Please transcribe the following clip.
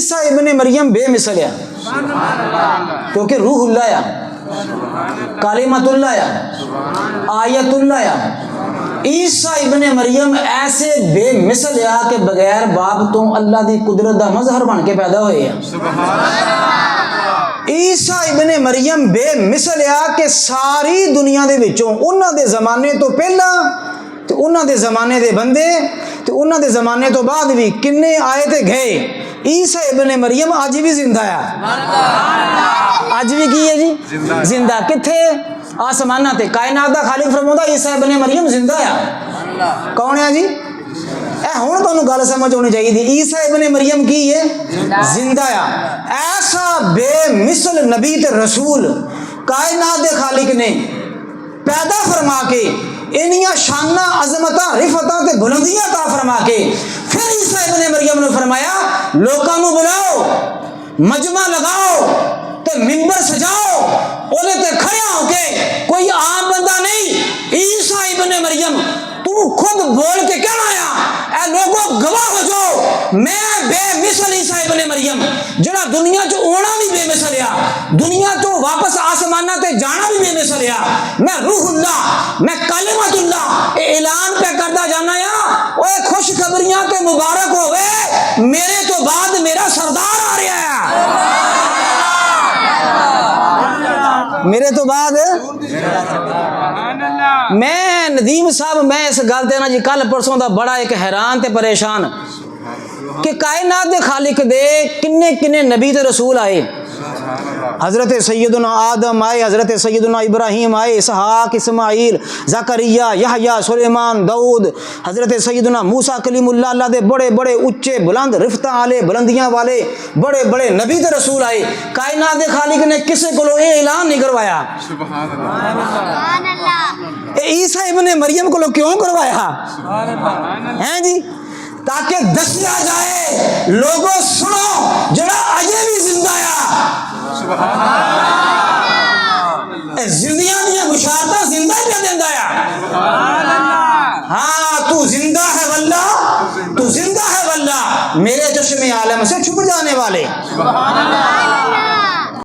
عیسیٰ ابن مریم بے مثل ہے کیونکہ روح اللہ ہے، کلمۃ اللہ ہے، آیت اللہ ہے۔ عیسیٰ ابن مریم ایسے بے مثل ہے کہ بغیر باپ تو اللہ دی قدرت دا مظہر بن کے پیدا ہوئے ہیں۔ عیسیٰ ابن مریم بے مثل ہے کہ ساری دنیا دے وچوں انہاں دے زمانے تو پہلا تے انہاں دے زمانے دے بندے تے انہاں دے زمانے تو بعد بھی کنے آئے تے گئے، عیسیٰ ابن مریم آج بھی زندہ ہے۔ آج بھی کی ہے جی زندہ، کتھے؟ آسمانہ تے۔ کائنات دا خالق فرماؤندا عیسیٰ ابن مریم زندہ ہے۔ کون ہے جی؟ اے ہن تانوں گل سمجھ ہونی چاہیے، عیسیٰ ابن مریم کی ہے زندہ ہے۔ ایسا بے مثل نبی تے رسول کائنات دے خالق نے پیدا فرما کے انیاں شاناں عظمتاں رفتاں تے بلندیاں عطا فرما کے پھر عیسیٰ ابن مریم نے فرمایا لوکاں نوں بلاؤ، مجمع لگاؤ تے ممبر سجاؤ، اولے تے کھڑے ہو کے کوئی عام بندہ نہیں، عیسیٰ ابن مریم تو خود بول کے کہہ آیا اے لوگوں گواہ ہو جاؤ میں بے مثل عیسیٰ ابن مریم جڑا دنیا چ اونا بھی بے مثل ہے، دنیا تو واپس آسمانہ تے جانا بھی بے مثل ہے، میں روح اللہ، میں کلمۃ اللہ اعلان پہ کرتا جانا ہے۔ اوے خوشخبریاں تے مبارک ہوئے، میرے تو بعد میرا سردار آ رہا ہے، میرے تو بعد میں ندیم صاحب میں اس گل تے نا جی کل پرسوں دا بڑا ایک حیران تے پریشان کہ کائنات دے خالق دے کنے کنے نبی تے رسول آئے، حضرت سیدنا آدم آئے، حضرت سیدنا ابراہیم آئے، اسحاق، اسماعیل، زکریا، یحییٰ، سلیمان، داؤد، حضرت سیدنا موسیٰ کلیم اللہ، اللہ دے بڑے بڑے اچے بلند رفتاں والے بلندیاں والے بڑے بڑے نبی تے رسول آئے۔ کائنات دے خالق نے کسے کولو یہ اعلان نہیں کروایا عیسیٰ ابن مریم کو کیوں کروایا ہیں جی؟ تاکہ دسیا جائے لوگوں سنو جڑا اجے بھی زندہ ہے، زندیاں دیا بشارتاں زندہ ہی پہ دیندا ہے۔ ہاں تو زندہ ہے واللہ، تو زندہ ہے واللہ، میرے چشم عالم سے چھپ جانے والے